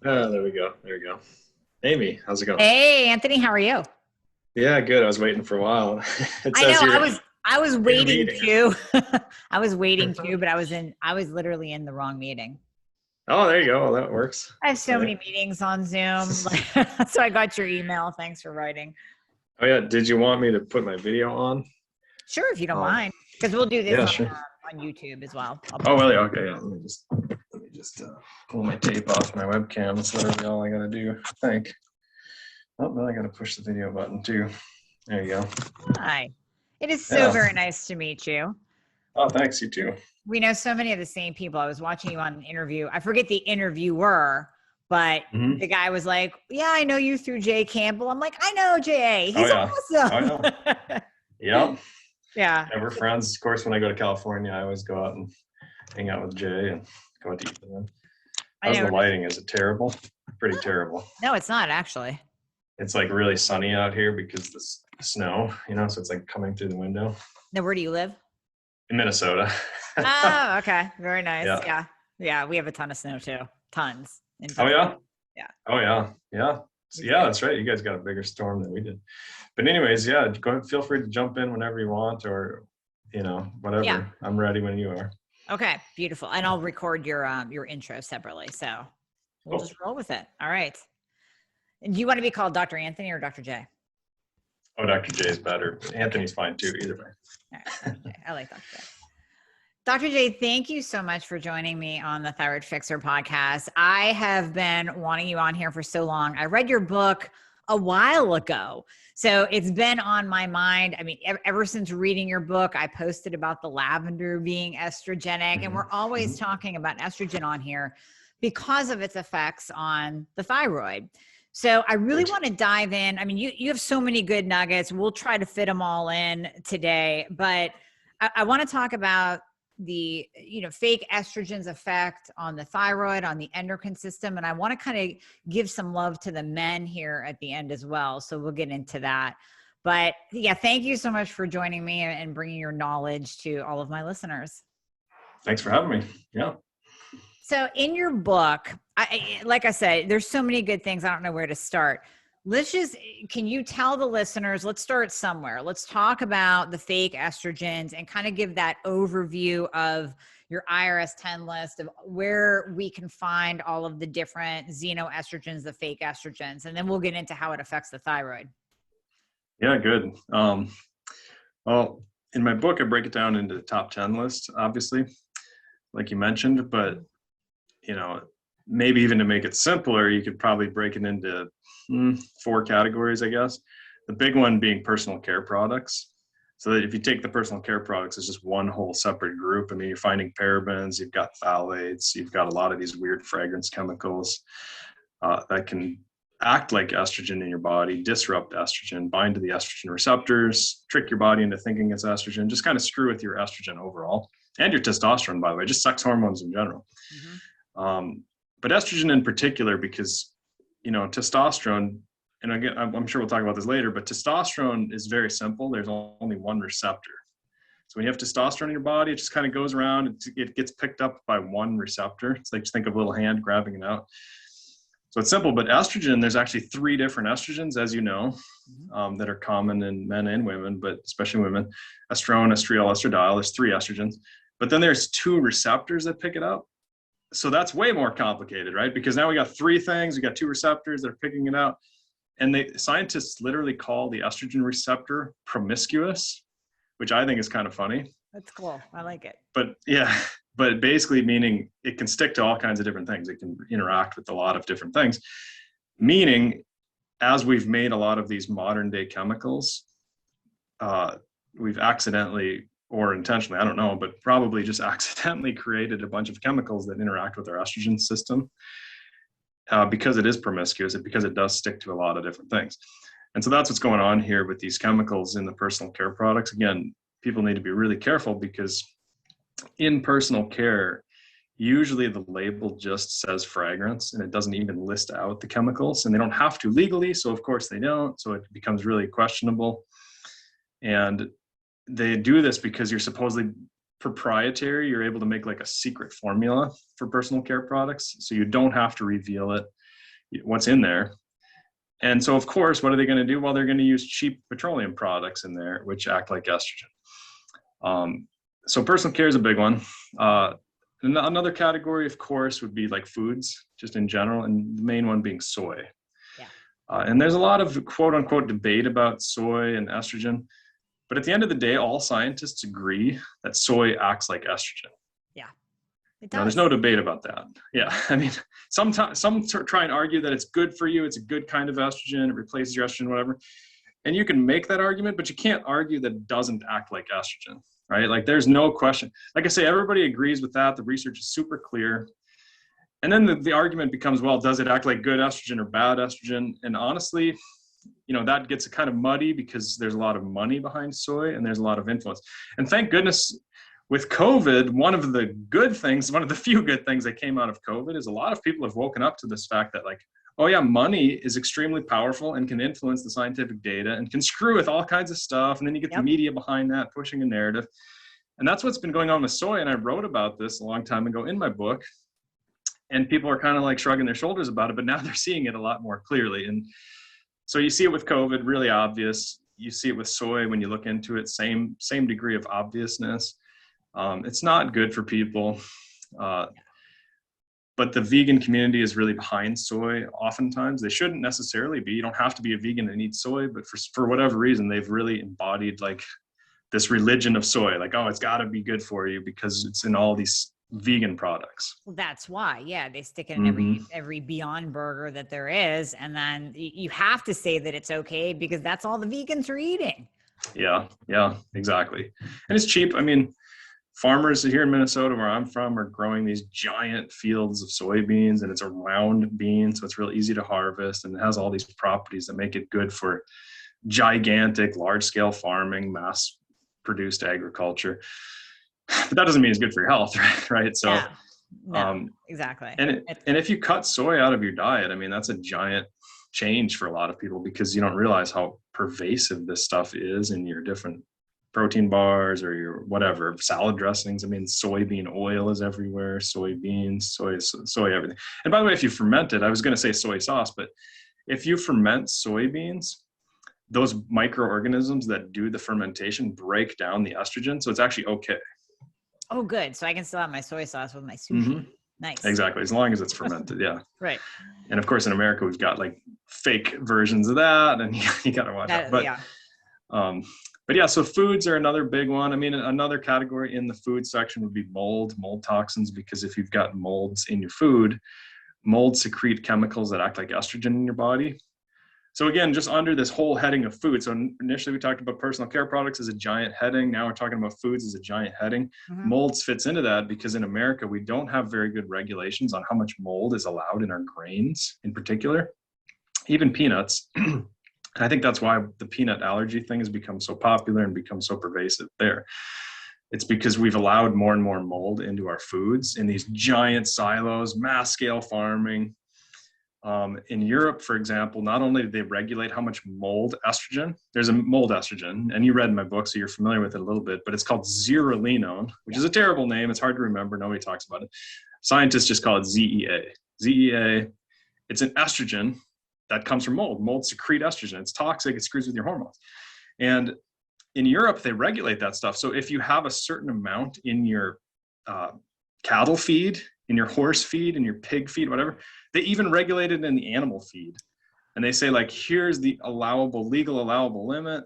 Oh, there we go. There we go. Amie, how's it going? Hey, Anthony, how are you? Yeah, good. I was waiting for a while. It I says know you're I was in a waiting meeting. too. I was waiting too, but I was literally in the wrong meeting. Oh, there you go. Well, that works. I have so Right. many meetings on Zoom. So I got your email. Thanks for writing. Oh yeah. Did you want me to put my video on? Sure, if you don't Um, mind, because we'll do this yeah, sure. on YouTube as well. I'll Oh, post well, it. yeah. Okay, yeah. Let me just pull my tape off my webcam. That's literally all I gotta do, I think. Oh, then I gotta push the video button too. There you go. Hi. It is so Yeah. very nice to meet you. Oh, thanks. You too. We know so many of the same people. I was watching you on an interview. I forget the interviewer, but Hmm. the guy was like, "Yeah, I know you through Jay Campbell." I'm like, "I know Jay. Oh He's yeah. Oh awesome." yeah. Yep. Yeah. Yeah, we're friends. Of course, when I go to California, I always go out and hang out with Jay and go out to eat with him. I How's know. the lighting? Is it terrible? Pretty terrible. No, it's not actually. It's like really sunny out here because the snow, so it's like coming through the window No, where do you live? in Minnesota. Oh, okay. Very nice. Yeah. Yeah. Yeah. We have a ton of snow too. Tons. In Oh fact. yeah. Yeah. Oh yeah. Yeah. So, It's yeah, good. that's right. You guys got a bigger storm than we did. But anyways, yeah, go ahead, feel free to jump in whenever you want or Yeah. whatever. I'm ready when you are. Okay. Beautiful. And I'll record your intro separately. So we'll Oh, just roll with it. All right. And do you want to be called Dr. Anthony or Dr. J? oh, Dr. J is better. Okay. Anthony's fine too, either way. All right. Dr. J. I like Dr. J. Dr. J, thank you so much for joining me on the Thyroid Fixer podcast. I have been wanting you on here for so long. I read your book a while ago. So it's been on my mind. I mean, ever since reading your book, I posted about the lavender being estrogenic, and Hmm. we're always Hmm. talking about estrogen on here because of its effects on the thyroid. So I really Right. want to dive in. I mean, you have so many good nuggets. We'll try to fit them all in today, but I want to talk about the fake estrogen's effect on the thyroid, on the endocrine system, and I want to kind of give some love to the men here at the end as well, so we'll get into that. But yeah, thank you so much for joining me and bringing your knowledge to all of my listeners. Thanks for having me. Yeah. So in your book, like I said, there's so many good things, I don't know where to start. Can you tell the listeners, let's start somewhere. Let's talk about the fake estrogens and kind of give that overview of your IRS 10 list of where we can find all of the different xenoestrogens, the fake estrogens, and then we'll get into how it affects the thyroid. Yeah, good. Well, in my book, I break it down into the top 10 list, obviously, like you mentioned, but you know, maybe even to make it simpler, you could probably break it into four categories, I guess. The big one being personal care products. So that if you take the personal care products, it's just one whole separate group. I mean, you're finding parabens, you've got phthalates, you've got a lot of these weird fragrance chemicals that can act like estrogen in your body, disrupt estrogen, bind to the estrogen receptors, trick your body into thinking it's estrogen, just kind of screw with your estrogen overall and your testosterone, by the way, just sex hormones in general. Mm-hmm. But estrogen in particular, because, testosterone, and again, I'm sure we'll talk about this later, but testosterone is very simple. There's only one receptor. So when you have testosterone in your body, it just kind of goes around, it gets picked up by one receptor. It's like, just think of a little hand grabbing it out. So it's simple, but estrogen, there's actually three different estrogens, as you know, that are common in men and women, but especially women: estrone, estriol, estradiol. There's three estrogens, but then there's two receptors that pick it up. So that's way more complicated, right? Because now we got three things, we got two receptors that are picking it out. And scientists literally call the estrogen receptor promiscuous, which I think is kind of funny. That's cool. I like it. But yeah, but basically meaning it can stick to all kinds of different things. It can interact with a lot of different things. Meaning, as we've made a lot of these modern day chemicals, we've accidentally or intentionally, I don't know, but probably just accidentally created a bunch of chemicals that interact with our estrogen system because it is promiscuous and because it does stick to a lot of different things. And so that's what's going on here with these chemicals in the personal care products. Again, people need to be really careful because in personal care, usually the label just says fragrance and it doesn't even list out the chemicals, and they don't have to legally. So of course they don't. So it becomes really questionable. And they do this because you're supposedly proprietary. You're able to make like a secret formula for personal care products. So you don't have to reveal it. what's in there. And so, of course, what are they going to do? Well, they're going to use cheap petroleum products in there, which act like estrogen. So personal care is a big one. Another category, of course, would be like foods, just in general, and the main one being soy. Yeah. And there's a lot of quote unquote debate about soy and estrogen. But at the end of the day, all scientists agree that soy acts like estrogen. Yeah. It No, does. there's no debate about that. Yeah. I mean, some try and argue that it's good for you. It's a good kind of estrogen. It replaces your estrogen, whatever. And you can make that argument, but you can't argue that it doesn't act like estrogen, right? Like there's no question. Like I say, everybody agrees with that. The research is super clear. And then the argument becomes, well, does it act like good estrogen or bad estrogen? And honestly, that gets kind of muddy because there's a lot of money behind soy and there's a lot of influence. And thank goodness with COVID, one of the few good things that came out of COVID is a lot of people have woken up to this fact that like, oh yeah, money is extremely powerful and can influence the scientific data and can screw with all kinds of stuff. And then you get the media behind that, pushing a narrative. And that's what's been going on with soy. And I wrote about this a long time ago in my book. And people are kind of like shrugging their shoulders about it, but now they're seeing it a lot more clearly. And so you see it with COVID, really obvious. You see it with soy when you look into it, same degree of obviousness. It's not good for people. But the vegan community is really behind soy. Oftentimes, they shouldn't necessarily be. You don't have to be a vegan and eat soy, but for whatever reason, they've really embodied like this religion of soy. Like, oh, it's got to be good for you because it's in all these vegan products. Well, that's why. Yeah, they stick it in every Beyond Burger that there is, and then you have to say that it's okay because that's all the vegans are eating. Yeah, exactly. And it's cheap. I mean, farmers here in Minnesota, where I'm from, are growing these giant fields of soybeans, and it's a round bean, so it's real easy to harvest, and it has all these properties that make it good for gigantic, large-scale farming, mass-produced agriculture. But that doesn't mean it's good for your health, right? So, yeah. No, exactly. And if you cut soy out of your diet, I mean, that's a giant change for a lot of people because you don't realize how pervasive this stuff is in your different protein bars or your whatever salad dressings. I mean, soybean oil is everywhere, soybeans, soy, everything. And by the way, if you ferment it, I was going to say soy sauce, but if you ferment soybeans, those microorganisms that do the fermentation break down the estrogen. So it's actually okay. Oh, good. So I can still have my soy sauce with my sushi. Nice. Exactly. As long as it's fermented. Yeah. Right. And of course, in America, we've got like fake versions of that and you got to watch out. But, but yeah, so foods are another big one. I mean, another category in the food section would be mold toxins, because if you've got molds in your food, molds secrete chemicals that act like estrogen in your body. So again, just under this whole heading of food. So initially we talked about personal care products as a giant heading. Now we're talking about foods as a giant heading. Molds fits into that because in America, we don't have very good regulations on how much mold is allowed in our grains in particular, even peanuts. I think that's why the peanut allergy thing has become so popular and become so pervasive there. It's because we've allowed more and more mold into our foods in these giant silos, mass scale farming. In Europe, for example, not only do they regulate how much mold estrogen, there's a mold estrogen, and you read my book, so you're familiar with it a little bit, but it's called zearalenone, which is a terrible name. It's hard to remember. Nobody talks about it. Scientists just call it ZEA. ZEA, it's an estrogen that comes from mold. Mold secrete estrogen. It's toxic. It screws with your hormones. And in Europe, they regulate that stuff. So if you have a certain amount in your cattle feed, in your horse feed, in your pig feed, whatever, they even regulate it in the animal feed. And they say, like, here's the legal allowable limit.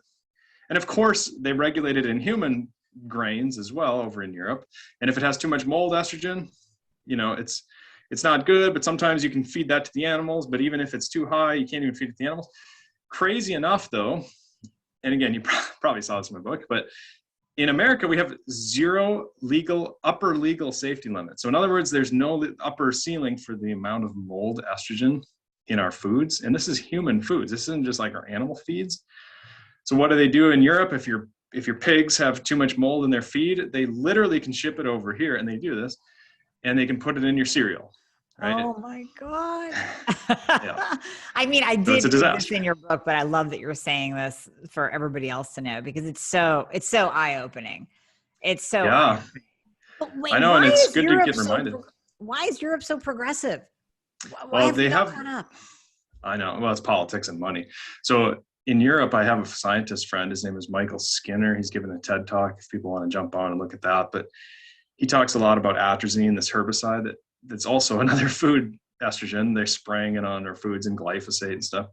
And of course, they regulate it in human grains as well over in Europe. And if it has too much mold estrogen, it's not good, but sometimes you can feed that to the animals. But even if it's too high, you can't even feed it to the animals. Crazy enough, though, and again, you probably saw this in my book, but in America, we have zero upper legal safety limit. So in other words, there's no upper ceiling for the amount of mold estrogen in our foods. And this is human foods. This isn't just like our animal feeds. So what do they do in Europe? If your pigs have too much mold in their feed, they literally can ship it over here, and they do this, and they can put it in your cereal. Right? Oh my God. Yeah. I mean, I did read this in your book, but I love that you're saying this for everybody else to know, because it's so eye-opening. It's so eye-opening. Wait, I know, and it's good to get reminded. Why is Europe so progressive? Why Well, have we they not have, caught up? I know, well, it's politics and money. So in Europe, I have a scientist friend. His name is Michael Skinner. He's given a TED talk if people want to jump on and look at that. But he talks a lot about atrazine, this herbicide that's also another food estrogen. They're spraying it on our foods and glyphosate and stuff.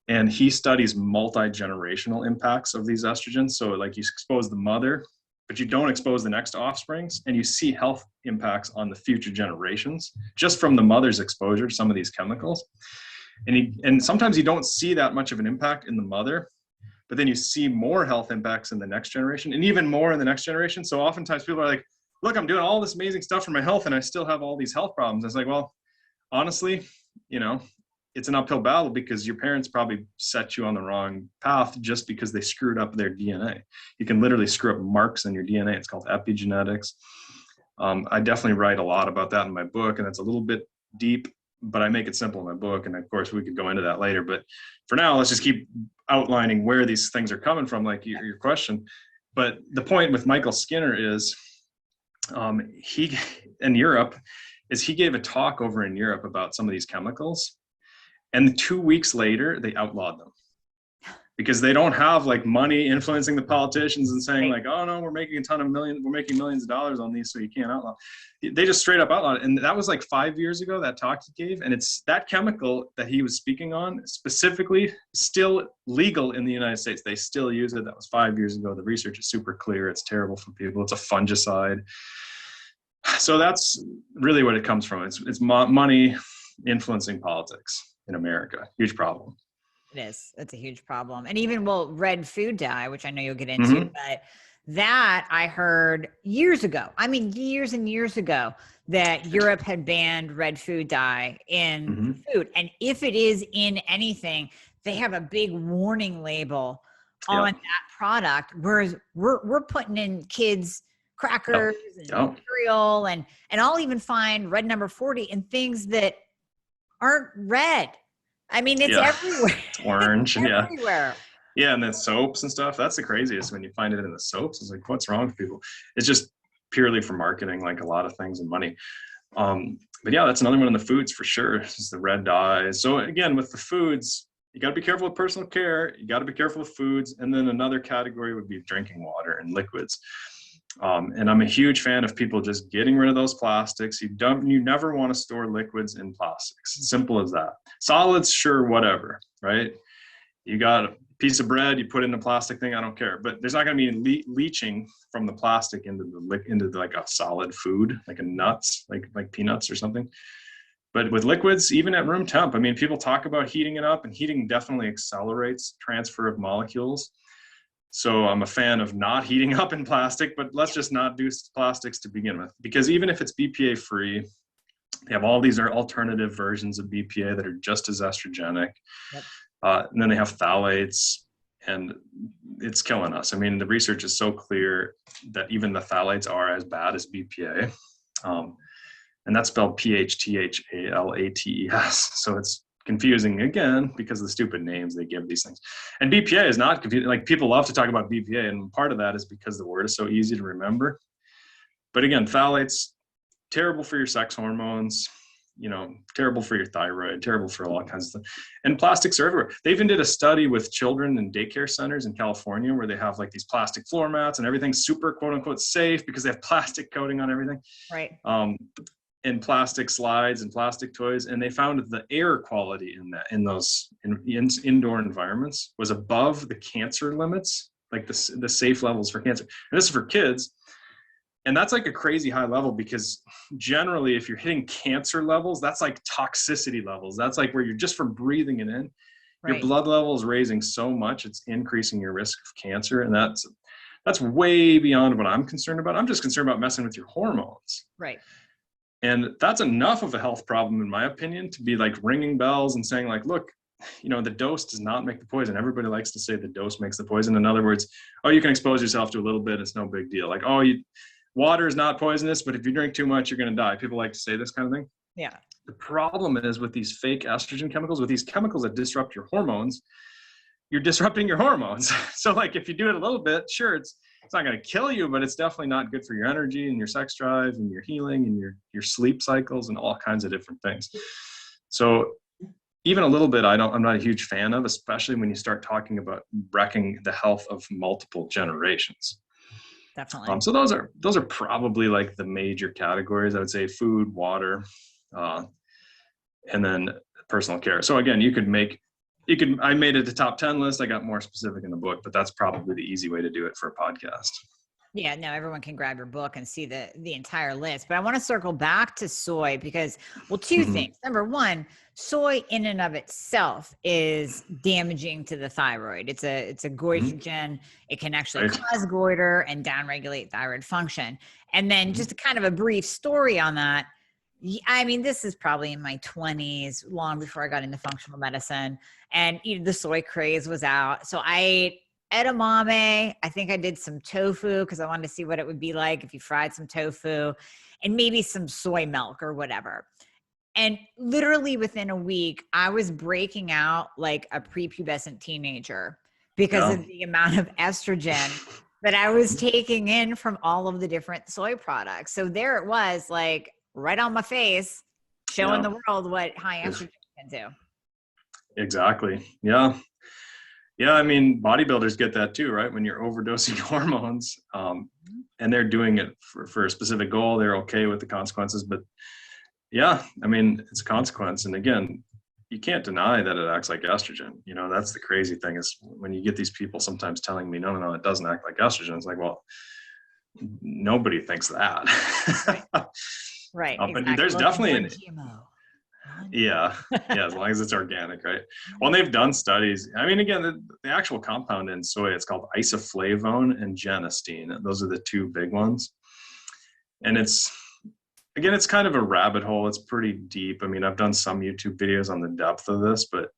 And he studies multi-generational impacts of these estrogens. So like you expose the mother, but you don't expose the next offsprings, and you see health impacts on the future generations just from the mother's exposure to some of these chemicals. And sometimes you don't see that much of an impact in the mother, but then you see more health impacts in the next generation and even more in the next generation. So oftentimes people are like, look, I'm doing all this amazing stuff for my health and I still have all these health problems. It's like, well, honestly, it's an uphill battle because your parents probably set you on the wrong path just because they screwed up their DNA. You can literally screw up marks in your DNA. It's called epigenetics. I definitely write a lot about that in my book, and it's a little bit deep, but I make it simple in my book. And of course we could go into that later, but for now, let's just keep outlining where these things are coming from, like your question. But the point with Michael Skinner is he in Europe is he gave a talk over in Europe about some of these chemicals, and 2 weeks later they outlawed them because they don't have like money influencing the politicians and saying like, oh no, we're making millions of dollars on these, so you can't outlaw. They just straight up outlawed it. And that was like 5 years ago, that talk he gave. And it's that chemical that he was speaking on specifically still legal in the United States. They still use it. That was 5 years ago. The research is super clear. It's terrible for people. It's a fungicide. So that's really what it comes from. It's money influencing politics in America. Huge problem. It is. It's a huge problem. And even, red food dye, which I know you'll get into, but that I heard years ago, years and years ago, that Europe had banned red food dye in food. And if it is in anything, they have a big warning label on that product. Whereas we're putting in kids crackers and cereal, and I'll even find red number 40 in things that aren't red. It's everywhere. It's orange. Everywhere. Yeah. And then soaps and stuff. That's the craziest when you find it in the soaps. It's like, what's wrong with people? It's just purely for marketing, like a lot of things, and money. But yeah, that's another one in the foods for sure. It's the red dye. So again, with the foods, you got to be careful with personal care. You got to be careful with foods. And then another category would be drinking water and liquids. And I'm a huge fan of people just getting rid of those plastics. You never want to store liquids in plastics. Simple as that. Solids, sure, whatever, right? You got a piece of bread, you put it in a plastic thing, I don't care. But there's not going to be leaching from the plastic into like a solid food, like a nuts, like peanuts or something. But with liquids, even at room temp, people talk about heating it up, and heating definitely accelerates transfer of molecules. So I'm a fan of not heating up in plastic, but let's just not do plastics to begin with, because even if it's BPA free, they have all these alternative versions of BPA that are just as estrogenic. And then they have phthalates, and it's killing us. The research is so clear that even the phthalates are as bad as BPA. And that's spelled PHTHALATES. So it's confusing again because of the stupid names they give these things. And BPA is not confusing. Like, people love to talk about BPA, and part of that is because the word is so easy to remember. But again, phthalates, terrible for your sex hormones, terrible for your thyroid, terrible for all kinds of stuff. And plastics are everywhere. They even did a study with children in daycare centers in California where they have like these plastic floor mats and everything's super quote unquote safe because they have plastic coating on everything. Right. And plastic slides and plastic toys, and they found that the air quality in those indoor environments was above the cancer limits, like the safe levels for cancer. And this is for kids, and that's like a crazy high level, because generally, if you're hitting cancer levels, that's like toxicity levels. That's like where you're just from breathing it in, your blood level is raising so much, it's increasing your risk of cancer, and that's way beyond what I'm concerned about. I'm just concerned about messing with your hormones. Right. And that's enough of a health problem, in my opinion, to be like ringing bells and saying like, look, the dose does not make the poison. Everybody likes to say the dose makes the poison. In other words, you can expose yourself to a little bit, it's no big deal. Like, water is not poisonous, but if you drink too much, you're going to die. People like to say this kind of thing. Yeah. The problem is with these fake estrogen chemicals, with these chemicals that disrupt your hormones, you're disrupting your hormones. So like, if you do it a little bit, sure, it's not going to kill you, but it's definitely not good for your energy and your sex drive and your healing and your sleep cycles and all kinds of different things. So even a little bit, I'm not a huge fan of, especially when you start talking about wrecking the health of multiple generations. Definitely. So those are probably like the major categories. I would say food, water, and then personal care. So again, I made it the top 10 list. I got more specific in the book, but that's probably the easy way to do it for a podcast. Yeah, no, everyone can grab your book and see the entire list. But I want to circle back to soy because, well, two things. Number one, soy in and of itself is damaging to the thyroid. It's a goitrogen. It can actually cause goiter and downregulate thyroid function. And then just a kind of a brief story on that. I mean, this is probably in my 20s, long before I got into functional medicine, and the soy craze was out. So I ate edamame. I think I did some tofu because I wanted to see what it would be like if you fried some tofu, and maybe some soy milk or whatever. And literally within a week, I was breaking out like a prepubescent teenager because of the amount of estrogen that I was taking in from all of the different soy products. So there it was, like right on my face, showing the world what high estrogen can do. Exactly. Yeah. Yeah, I mean, bodybuilders get that too, right? When you're overdosing hormones, and they're doing it for a specific goal, they're okay with the consequences. But yeah, I mean, it's a consequence. And again, you can't deny that it acts like estrogen. That's the crazy thing is when you get these people sometimes telling me, no, it doesn't act like estrogen. It's like, well, nobody thinks that. Right. But Exactly. there's definitely an GMO. Yeah, as long as it's organic, right? Well, they've done studies. I mean, again, the actual compound in soy, it's called isoflavone and genistein. Those are the two big ones. And it's kind of a rabbit hole. It's pretty deep. I mean, I've done some YouTube videos on the depth of this, but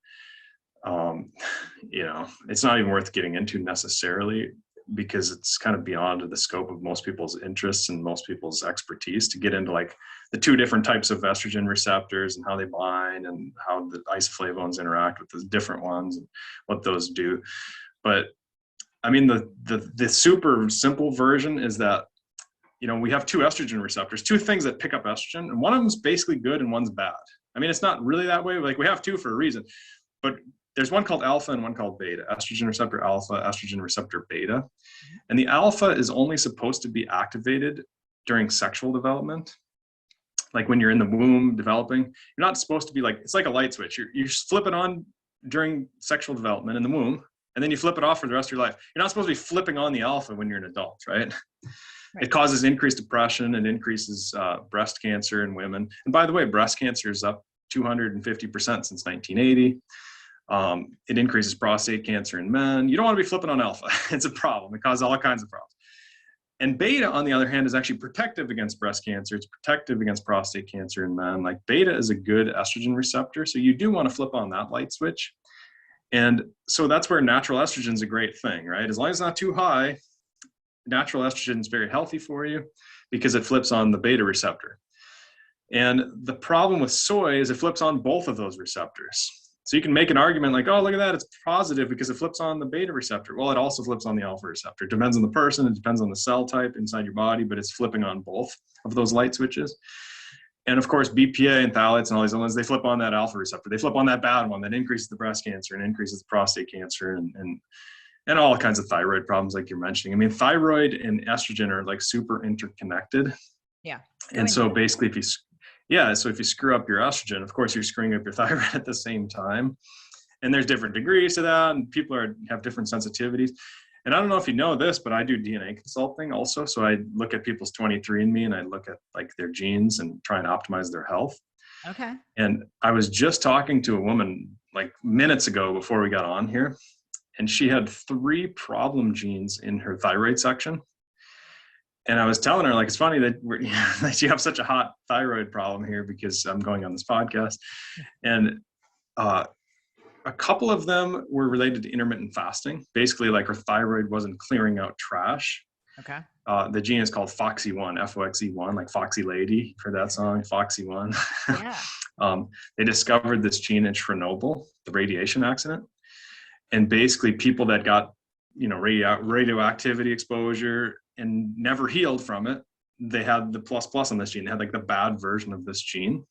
it's not even worth getting into necessarily because it's kind of beyond the scope of most people's interests and most people's expertise to get into like the two different types of estrogen receptors and how they bind and how the isoflavones interact with the different ones and what those do. But I mean, the super simple version is that, we have two estrogen receptors, two things that pick up estrogen, and one of them is basically good and one's bad. I mean, it's not really that way. Like we have two for a reason, but there's one called alpha and one called beta, estrogen receptor alpha, estrogen receptor beta. And the alpha is only supposed to be activated during sexual development. Like when you're in the womb developing, you're not supposed to be like, it's like a light switch. You flip it on during sexual development in the womb, and then you flip it off for the rest of your life. You're not supposed to be flipping on the alpha when you're an adult, right? It causes increased depression and increases breast cancer in women. And by the way, breast cancer is up 250% since 1980. It increases prostate cancer in men. You don't want to be flipping on alpha. It's a problem. It causes all kinds of problems. And beta, on the other hand, is actually protective against breast cancer. It's protective against prostate cancer in men. Like beta is a good estrogen receptor. So you do want to flip on that light switch. And so that's where natural estrogen is a great thing, right? As long as it's not too high, natural estrogen is very healthy for you because it flips on the beta receptor. And the problem with soy is it flips on both of those receptors. So you can make an argument like, oh, look at that, it's positive because it flips on the beta receptor. Well, it also flips on the alpha receptor. It depends on the person, it depends on the cell type inside your body, but it's flipping on both of those light switches. And of course, BPA and phthalates and all these other ones, they flip on that alpha receptor. They flip on that bad one that increases the breast cancer and increases the prostate cancer and all kinds of thyroid problems like you're mentioning. I mean, thyroid and estrogen are like super interconnected. Yeah. And so basically so if you screw up your estrogen, of course, you're screwing up your thyroid at the same time. And there's different degrees to that, and people have different sensitivities. And I don't know if you know this, but I do DNA consulting also. So I look at people's 23andMe and I look at like their genes and try and optimize their health. Okay. And I was just talking to a woman like minutes ago before we got on here, and she had 3 problem genes in her thyroid section. And I was telling her, like, it's funny that that you have such a hot thyroid problem here because I'm going on this podcast. And a couple of them were related to intermittent fasting. Basically, like her thyroid wasn't clearing out trash. Okay. The gene is called FOXY1, F-O-X-E-1, like Foxy Lady for that song, FOXY1. Yeah. They discovered this gene in Chernobyl, the radiation accident. And basically people that got, radioactivity exposure and never healed from it, they had the plus on this gene. They had like the bad version of this gene.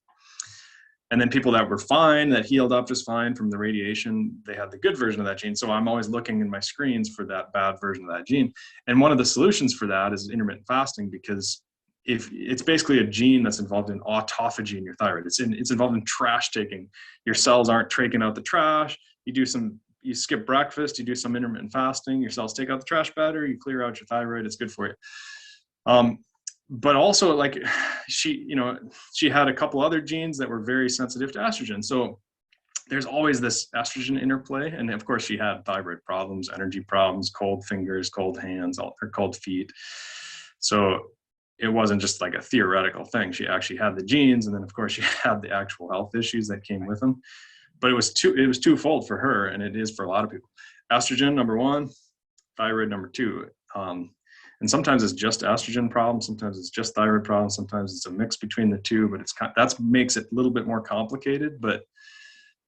And then people that were fine, that healed up just fine from the radiation, they had the good version of that gene. So I'm always looking in my screens for that bad version of that gene. And one of the solutions for that is intermittent fasting, because if it's basically a gene that's involved in autophagy in your thyroid. It's involved in trash taking. Your cells aren't taking out the trash. You skip breakfast, you do some intermittent fasting, your cells take out the trash better, you clear out your thyroid, it's good for you. But also, like, she had a couple other genes that were very sensitive to estrogen. So there's always this estrogen interplay. And of course she had thyroid problems, energy problems, cold fingers, cold hands, or cold feet. So it wasn't just like a theoretical thing. She actually had the genes. And then of course she had the actual health issues that came with them. But it was twofold for her. And it is for a lot of people. Estrogen, number one, thyroid, number two. And sometimes it's just estrogen problem. Sometimes it's just thyroid problem. Sometimes it's a mix between the two, but that makes it a little bit more complicated. But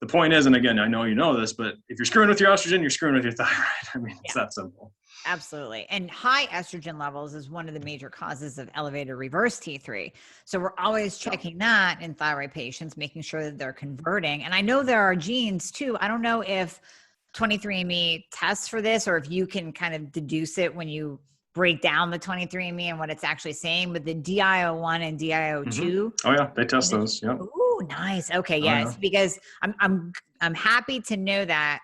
the point is, and again, I know you know this, but if you're screwing with your estrogen, you're screwing with your thyroid. I mean, it's that simple. Absolutely. And high estrogen levels is one of the major causes of elevated reverse T3. So we're always checking that in thyroid patients, making sure that they're converting. And I know there are genes too. I don't know if 23andMe tests for this, or if you can kind of deduce it when you break down the 23andMe and what it's actually saying, but the DIO1 and DIO2. Mm-hmm. Oh yeah, they test those. Yeah. Oh, nice. Okay, yes, yeah. Because I'm happy to know that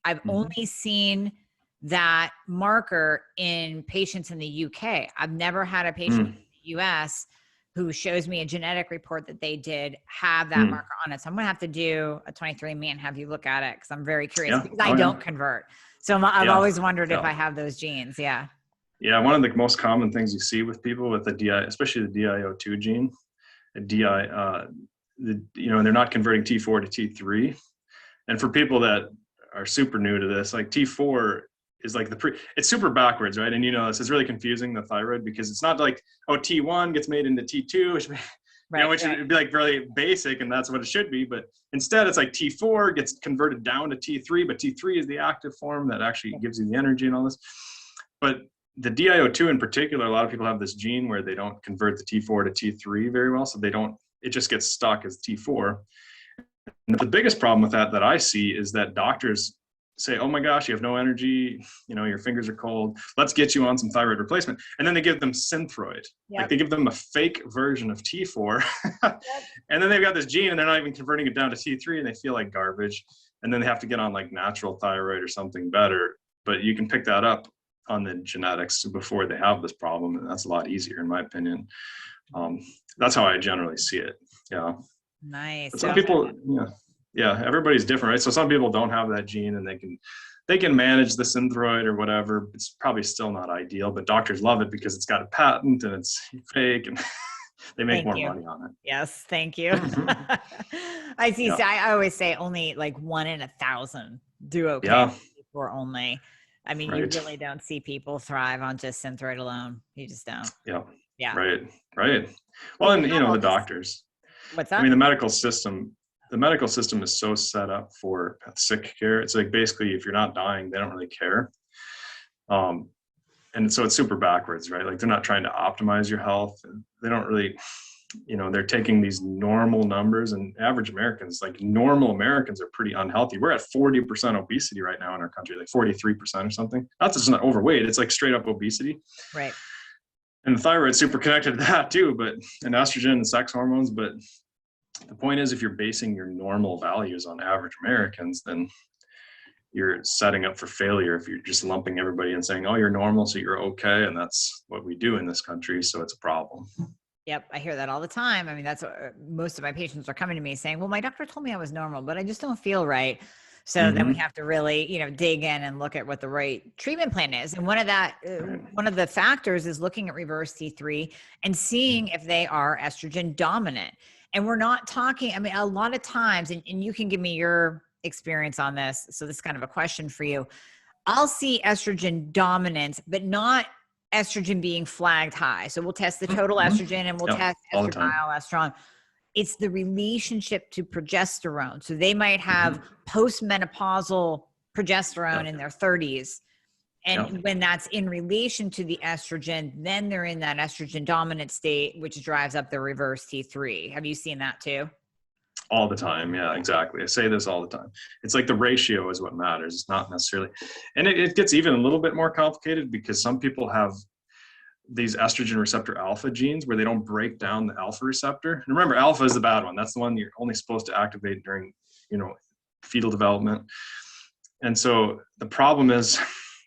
I've only seen that marker in patients in the UK. I've never had a patient in the US who shows me a genetic report that they did have that marker on it. So I'm gonna have to do a 23andMe and have you look at it, because I'm very curious, because I don't convert. So I've always wondered if I have those genes. Yeah. Yeah, one of the most common things you see with people with the especially the DIO2 gene, and they're not converting T4 to T3. And for people that are super new to this, like T4 is like it's super backwards, right? And this is really confusing, the thyroid, because it's not like, T1 gets made into T2, which would be like really basic, and that's what it should be. But instead it's like T4 gets converted down to T3, but T3 is the active form that actually gives you the energy and all this. But the DIO2 in particular, a lot of people have this gene where they don't convert the T4 to T3 very well. So it just gets stuck as T4. And the biggest problem with that I see is that doctors say, oh my gosh, you have no energy, your fingers are cold, let's get you on some thyroid replacement. And then they give them Synthroid. Yep. Like they give them a fake version of T4. And then they've got this gene and they're not even converting it down to T3, and they feel like garbage. And then they have to get on like natural thyroid or something better. But you can pick that up on the genetics before they have this problem, and that's a lot easier in my opinion. That's how I generally see it. Yeah. Nice. But some people, everybody's different, right? So some people don't have that gene, and they can manage the Synthroid or whatever. It's probably still not ideal, but doctors love it because it's got a patent and it's fake, and they make more money on it. Yes, thank you. I see. Yeah. So I always say only like 1 in 1,000 do okay. Yeah. Or only. I mean, you really don't see people thrive on just Synthroid alone. You just don't. Yeah. Yeah. Right. Well, and the doctors. What's that? I mean, the medical system is so set up for sick care. It's like basically if you're not dying, they don't really care. And so it's super backwards, right? Like they're not trying to optimize your health. They don't really, they're taking these normal numbers, and average Americans, like normal Americans, are pretty unhealthy. We're at 40% obesity right now in our country, like 43% or something. That's just not overweight. It's like straight up obesity. Right. And the thyroid's super connected to that too, and estrogen and sex hormones. But the point is, if you're basing your normal values on average Americans, then you're setting up for failure if you're just lumping everybody and saying, oh, you're normal, so you're okay. And that's what we do in this country. So it's a problem. Yep. I hear that all the time. I mean, that's what most of my patients are coming to me saying, well, my doctor told me I was normal, but I just don't feel right. So then we have to really, dig in and look at what the right treatment plan is. And one of the factors is looking at reverse T3 and seeing if they are estrogen dominant. And we're not talking, I mean, a lot of times, and you can give me your experience on this. So this is kind of a question for you. I'll see estrogen dominance, but not estrogen being flagged high. So we'll test the total estrogen and we'll test estradiol, estrone. It's the relationship to progesterone. So they might have postmenopausal progesterone in their 30s. And when that's in relation to the estrogen, then they're in that estrogen dominant state, which drives up the reverse T3. Have you seen that too? All the time. Yeah, exactly. I say this all the time. It's like the ratio is what matters. It's not necessarily, and it gets even a little bit more complicated because some people have these estrogen receptor alpha genes where they don't break down the alpha receptor. And remember, alpha is the bad one. That's the one you're only supposed to activate during, fetal development. And so the problem is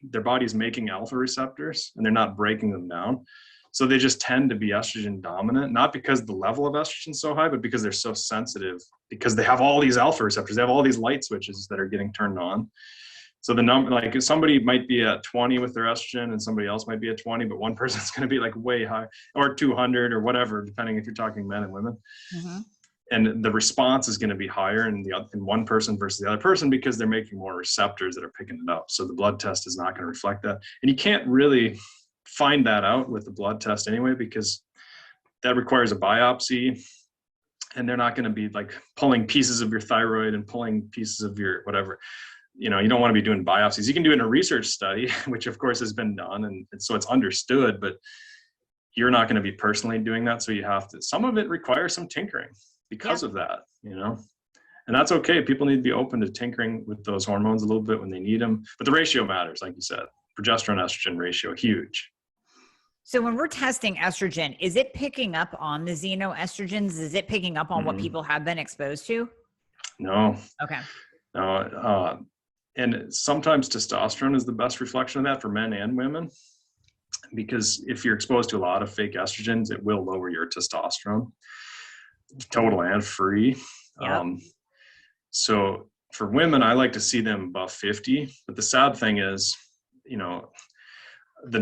their body's making alpha receptors and they're not breaking them down. So they just tend to be estrogen dominant, not because the level of estrogen is so high, but because they're so sensitive, because they have all these alpha receptors. They have all these light switches that are getting turned on. So the number, like if somebody might be at 20 with their estrogen and somebody else might be at 20, but one person's going to be like way high, or 200 or whatever, depending if you're talking men and women. Mm-hmm. And the response is going to be higher in one person versus the other person because they're making more receptors that are picking it up. So the blood test is not going to reflect that. And you can't really find that out with the blood test anyway, because that requires a biopsy. And they're not going to be like pulling pieces of your thyroid and pulling pieces of your whatever. You don't want to be doing biopsies. You can do it in a research study, which of course has been done. And so it's understood, but you're not going to be personally doing that. So you have to, some of it requires some tinkering because of that, and that's okay. People need to be open to tinkering with those hormones a little bit when they need them, but the ratio matters. Like you said, progesterone estrogen ratio, huge. So when we're testing estrogen, is it picking up on the xenoestrogens? Is it picking up on what people have been exposed to? No. Okay. No. And sometimes testosterone is the best reflection of that for men and women, because if you're exposed to a lot of fake estrogens, it will lower your testosterone, total and free. Yep. So for women, I like to see them above 50. But the sad thing is, the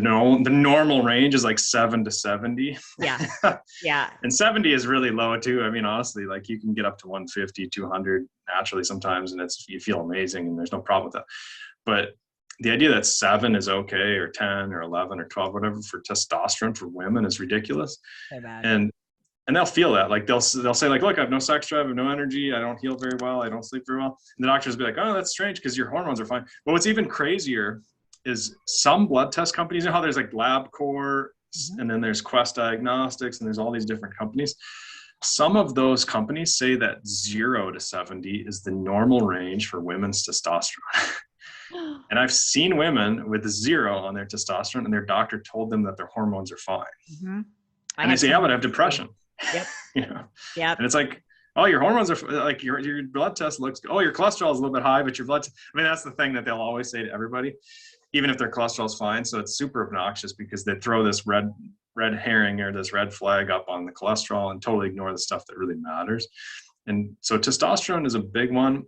normal range is like 7 to 70. Yeah. Yeah. And 70 is really low too. I mean, honestly, like you can get up to 150, 200 naturally sometimes, and you feel amazing and there's no problem with that. But the idea that 7 is okay, or 10 or 11 or 12, whatever, for testosterone for women is ridiculous. So bad. And they'll feel that, like they'll say like, look, I have no sex drive, I have no energy, I don't heal very well, I don't sleep very well. And the doctors will be like, oh, that's strange because your hormones are fine. But what's even crazier is some blood test companies, how there's like LabCorp, and then there's Quest Diagnostics, and there's all these different companies. Some of those companies say that 0 to 70 is the normal range for women's testosterone. And I've seen women with 0 on their testosterone, and their doctor told them that their hormones are fine. Mm-hmm. And they say, yeah, but I have depression. Yep. And it's like, oh, your hormones are like your blood test looks, oh, your cholesterol is a little bit high, but your blood, that's the thing that they'll always say to everybody, even if their cholesterol is fine. So it's super obnoxious because they throw this red herring or this red flag up on the cholesterol and totally ignore the stuff that really matters. And so testosterone is a big one,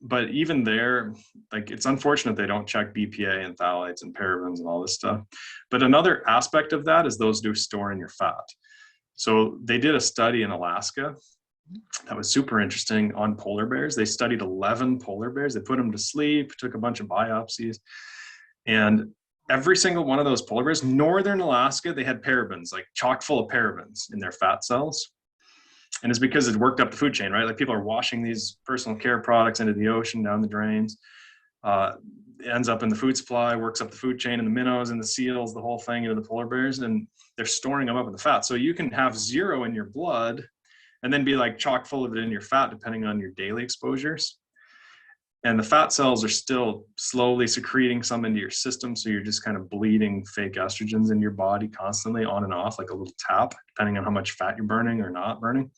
but even there, like it's unfortunate they don't check BPA and phthalates and parabens and all this stuff. But another aspect of that is those do store in your fat. So they did a study in Alaska that was super interesting on polar bears. They studied 11 polar bears. They put them to sleep, took a bunch of biopsies, and every single one of those polar bears, northern Alaska, they had parabens, like chock full of parabens in their fat cells. And it's because it worked up the food chain, right? Like people are washing these personal care products into the ocean, down the drains. It ends up in the food supply, works up the food chain, and the minnows and the seals, the whole thing into the polar bears, and they're storing them up in the fat. So you can have 0 in your blood and then be like chock full of it in your fat, depending on your daily exposures. And the fat cells are still slowly secreting some into your system. So you're just kind of bleeding fake estrogens in your body constantly on and off, like a little tap, depending on how much fat you're burning or not burning.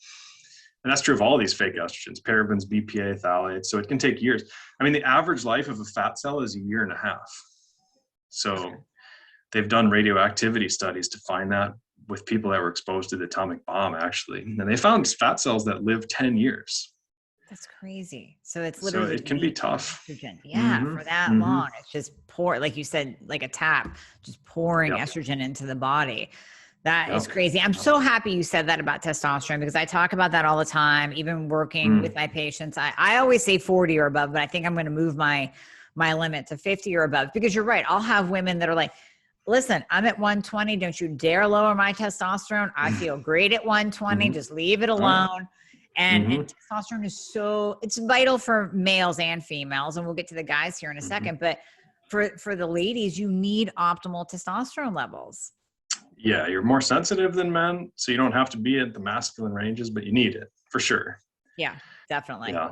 And that's true of all these fake estrogens, parabens, BPA, phthalates. So it can take years. I mean, the average life of a fat cell is 1.5 years. So they've done radioactivity studies to find that with people that were exposed to the atomic bomb, actually. And they found fat cells that live 10 years. That's crazy. So it's literally, so it can be tough. Estrogen. Yeah. For that long. It's just like you said, like a tap, just pouring estrogen into the body. That is crazy. I'm so happy you said that about testosterone, because I talk about that all the time, even working with my patients. I always say 40 or above, but I think I'm going to move my limit to 50 or above, because you're right. I'll have women that are like, listen, I'm at 120. Don't you dare lower my testosterone. I feel great at 120. Just leave it alone. And testosterone is it's vital for males and females. And we'll get to the guys here in a second, but for the ladies, you need optimal testosterone levels. Yeah. You're more sensitive than men. So you don't have to be at the masculine ranges, but you need it for sure. Yeah, definitely. Yeah.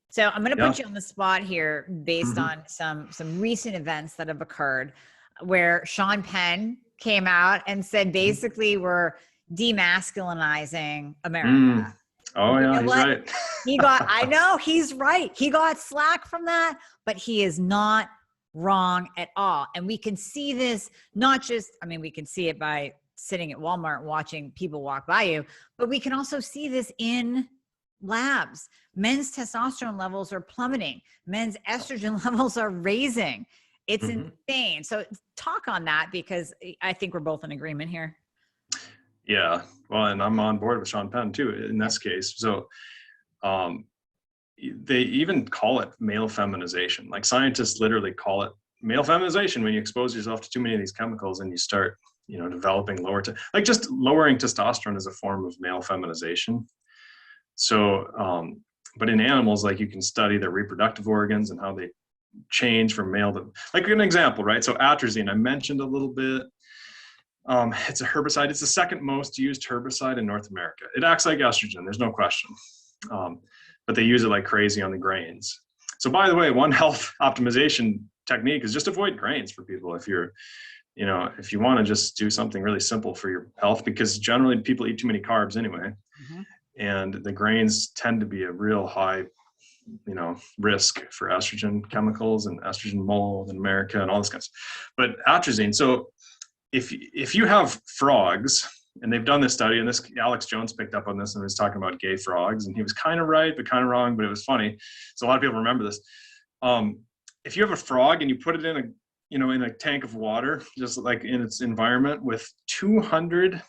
So I'm going to Yeah. put you on the spot here based on some recent events that have occurred where Sean Penn came out and said basically we're demasculinizing America. Oh You yeah, know he's what? right. I know he's right. He got slack from that, but he is not wrong at all. And we can see this not just, I mean, we can see it by sitting at Walmart watching people walk by you, but we can also see this in labs. Men's testosterone levels are plummeting. Men's estrogen levels are raising. It's insane. So talk on that, because I think we're both in agreement here. Yeah. Well, and I'm on board with Sean Penn too in this case. So they even call it male feminization. Like scientists literally call it male feminization when you expose yourself to too many of these chemicals and you start, developing like just lowering testosterone is a form of male feminization. So, but in animals, like you can study their reproductive organs and how they change from male to, like an example, right? So atrazine, I mentioned a little bit. It's a herbicide. It's the second most used herbicide in North America. It acts like estrogen, there's no question. But they use it like crazy on the grains. So by the way, one health optimization technique is just avoid grains for people if you're, if you want to just do something really simple for your health, because generally people eat too many carbs anyway. And the grains tend to be a real high, risk for estrogen chemicals and estrogen mold in America and all this kind of stuff. But atrazine, so if you have frogs, and they've done this study, and this Alex Jones picked up on this and was talking about gay frogs, and he was kind of right, but kind of wrong, but it was funny. So a lot of people remember this. If you have a frog and you put it in a tank of water, just like in its environment, with 200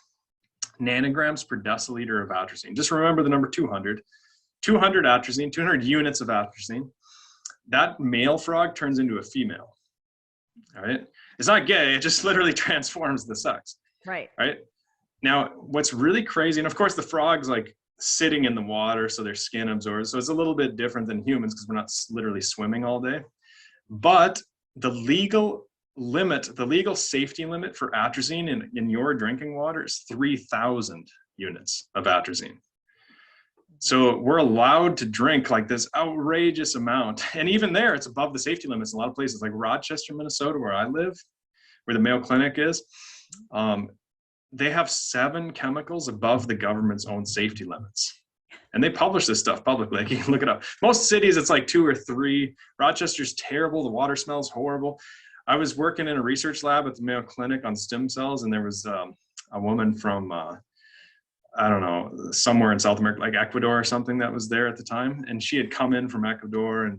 nanograms per deciliter of atrazine, just remember the number 200 atrazine, 200 units of atrazine, that male frog turns into a female. All right. It's not gay. It just literally transforms the sex. Right. Right. Now, what's really crazy, and of course the frog's like sitting in the water, so their skin absorbs. So it's a little bit different than humans because we're not literally swimming all day. But the legal safety limit for atrazine in your drinking water is 3,000 units of atrazine. So we're allowed to drink like this outrageous amount. And even there, it's above the safety limits in a lot of places like Rochester, Minnesota, where I live, where the Mayo Clinic is. They have 7 chemicals above the government's own safety limits. And they publish this stuff publicly. Like you can look it up. Most cities, it's like 2 or 3. Rochester's terrible. The water smells horrible. I was working in a research lab at the Mayo Clinic on stem cells, and there was a woman from, I don't know, somewhere in South America, like Ecuador or something, that was there at the time. And she had come in from Ecuador,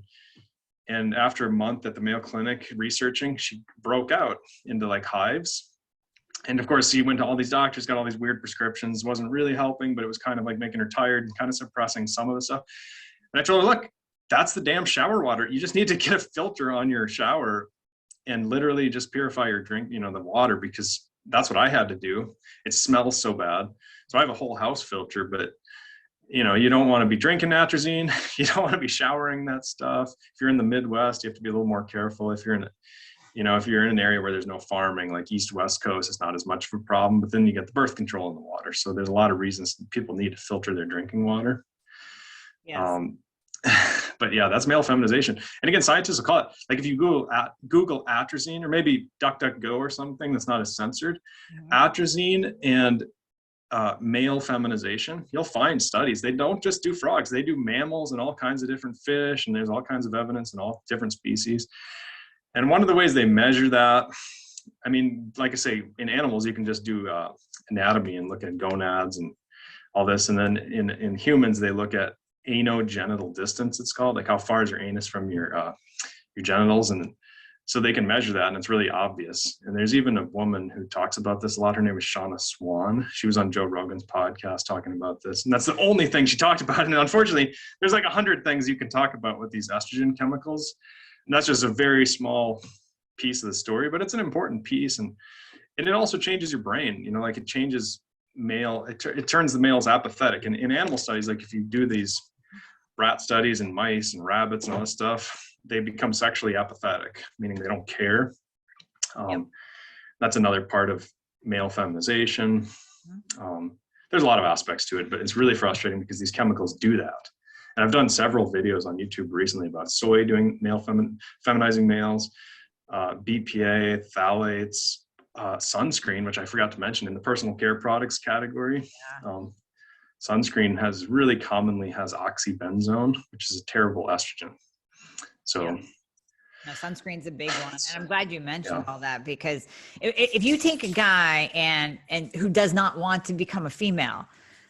and after a month at the Mayo Clinic researching, she broke out into like hives. And of course, she went to all these doctors, got all these weird prescriptions, wasn't really helping, but it was kind of like making her tired and kind of suppressing some of the stuff. And I told her, look, that's the damn shower water. You just need to get a filter on your shower and literally just purify your drink, the water, because that's what I had to do. It smells so bad. So I have a whole house filter, but you don't want to be drinking atrazine. You don't want to be showering that stuff. If you're in the Midwest, you have to be a little more careful. If you're in if you're in an area where there's no farming, like East West Coast, it's not as much of a problem, but then you get the birth control in the water. So there's a lot of reasons people need to filter their drinking water. Yes. But yeah, that's male feminization. And again, scientists will call it, like if you Google atrazine, or maybe DuckDuckGo or something that's not as censored, atrazine and male feminization, you'll find studies. They don't just do frogs, they do mammals and all kinds of different fish, and there's all kinds of evidence in all different species. And one of the ways they measure that, I mean, like I say, in animals, you can just do anatomy and look at gonads and all this. And then in humans, they look at anogenital distance, it's called, like how far is your anus from your genitals. And so they can measure that, and it's really obvious. And there's even a woman who talks about this a lot. Her name is Shauna Swan. She was on Joe Rogan's podcast talking about this. And that's the only thing she talked about. And unfortunately, there's like 100 things you can talk about with these estrogen chemicals. And that's just a very small piece of the story, but it's an important piece. And it also changes your brain, like it changes it turns the males apathetic. And in animal studies, like if you do these rat studies and mice and rabbits and all this stuff, they become sexually apathetic, meaning they don't care. That's another part of male feminization. There's a lot of aspects to it, but it's really frustrating because these chemicals do that. And I've done several videos on YouTube recently about soy doing feminizing males, BPA, phthalates, sunscreen, which I forgot to mention in the personal care products category. Sunscreen really commonly has oxybenzone, which is a terrible estrogen. So no, sunscreen's a big one. And I'm glad you mentioned all that, because if you take a guy and who does not want to become a female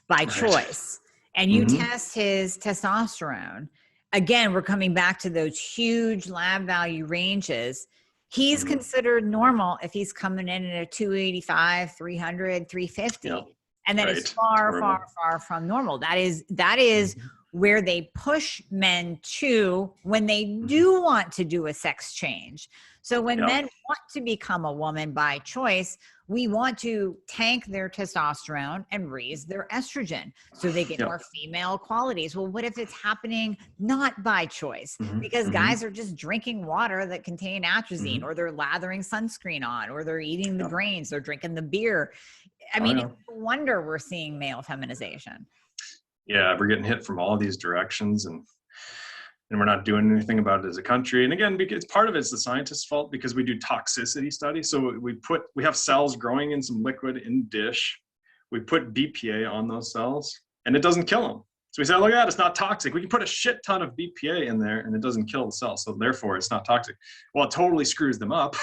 by choice, and you test his testosterone, again, we're coming back to those huge lab value ranges. He's considered normal if he's coming in at a 285, 300, 350. And that is far, far, far from normal. That is where they push men to when they do want to do a sex change. So when men want to become a woman by choice, we want to tank their testosterone and raise their estrogen so they get more female qualities. Well, what if it's happening not by choice? Because guys are just drinking water that contain atrazine, or they're lathering sunscreen on, or they're eating the grains, they're drinking the beer. I mean, no wonder we're seeing male feminization. Yeah, we're getting hit from all these directions, and we're not doing anything about it as a country. And again, because part of it's the scientists' fault, because we do toxicity studies. So we have cells growing in some liquid in dish. We put BPA on those cells, and it doesn't kill them. So we say, look at that, it's not toxic. We can put a shit ton of BPA in there, and it doesn't kill the cell. So therefore, it's not toxic. Well, it totally screws them up.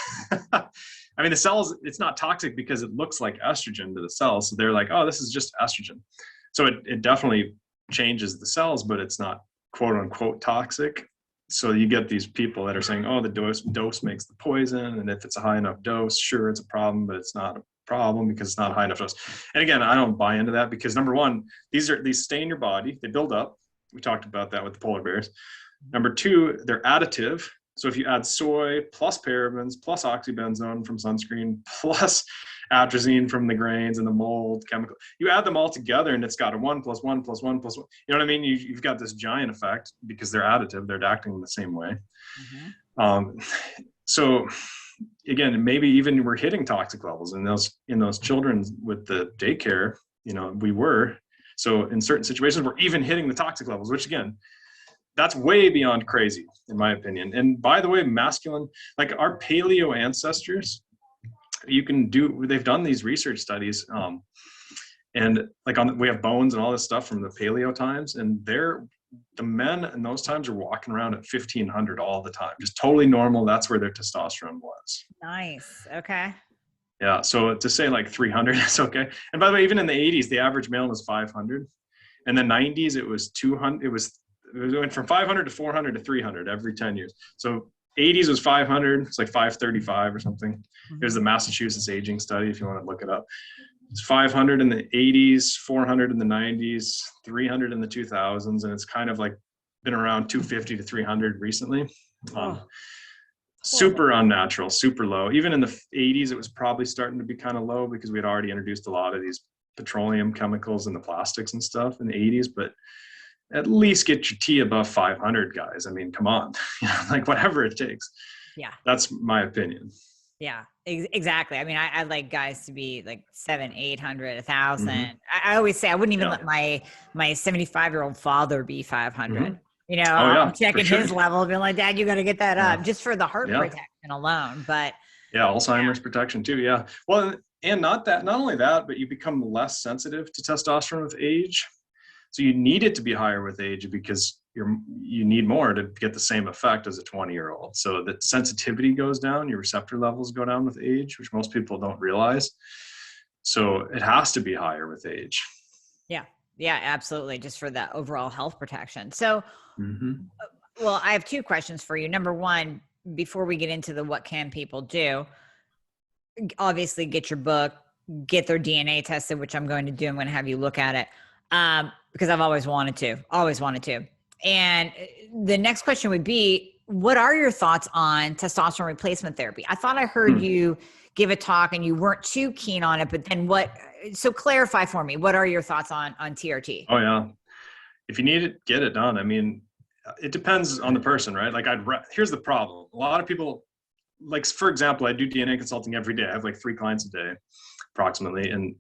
I mean, the cells, it's not toxic because it looks like estrogen to the cells. So they're like, oh, this is just estrogen. So it definitely changes the cells, but it's not quote unquote toxic. So you get these people that are saying, oh, the dose makes the poison. And if it's a high enough dose, sure, it's a problem, but it's not a problem because it's not a high enough dose. And again, I don't buy into that, because number one, these stay in your body. They build up. We talked about that with the polar bears. Number two, they're additive. So if you add soy plus parabens plus oxybenzone from sunscreen plus atrazine from the grains and the mold chemical, you add them all together and it's got a 1 + 1 + 1 + 1. You know what I mean? You've got this giant effect because they're additive. They're acting in the same way. So again, maybe even we're hitting toxic levels in those children with the daycare. We were. So in certain situations, we're even hitting the toxic levels, which again, that's way beyond crazy, in my opinion. And by the way, masculine, like our paleo ancestors, they've done these research studies, and like we have bones and all this stuff from the paleo times, and the men in those times are walking around at 1500 all the time, just totally normal. That's where their testosterone was. Nice. Okay. Yeah. So to say like 300 is okay. And by the way, even in the 80s, the average male was 500. In the 90s, it was 200. It went from 500 to 400 to 300 every 10 years. So 80s was 500. It's like 535 or something. It was the Massachusetts aging study, if you want to look it up. It's 500 in the 80s, 400 in the 90s, 300 in the 2000s. And it's kind of like been around 250 to 300 recently. Super unnatural, super low. Even in the 80s, it was probably starting to be kind of low because we had already introduced a lot of these petroleum chemicals in the plastics and stuff in the 80s. But at least get your T above 500, guys. I mean, come on, like whatever it takes. Yeah. That's my opinion. Yeah, exactly. I mean, I like guys to be like 700, 800, 1,000. I always say I wouldn't even let my 75-year-old father be 500. I'm checking his level, being like, Dad, you got to get that up just for the heart protection alone. But Alzheimer's protection too. Yeah. Well, and not only that, but you become less sensitive to testosterone with age. So you need it to be higher with age because you need more to get the same effect as a 20-year-old. So the sensitivity goes down, your receptor levels go down with age, which most people don't realize. So it has to be higher with age. Yeah, absolutely. Just for the overall health protection. So, well, I have two questions for you. Number one, before we get into what can people do, obviously get your book, get their DNA tested, which I'm going to do. I'm going to have you look at it. Because I've always wanted to. And the next question would be, what are your thoughts on testosterone replacement therapy? I thought I heard you give a talk and you weren't too keen on it, but then so clarify for me, what are your thoughts on TRT? Oh yeah. If you need it, get it done. I mean, it depends on the person, right? Like here's the problem. A lot of people, like, for example, I do DNA consulting every day. I have like 3 clients a day approximately. And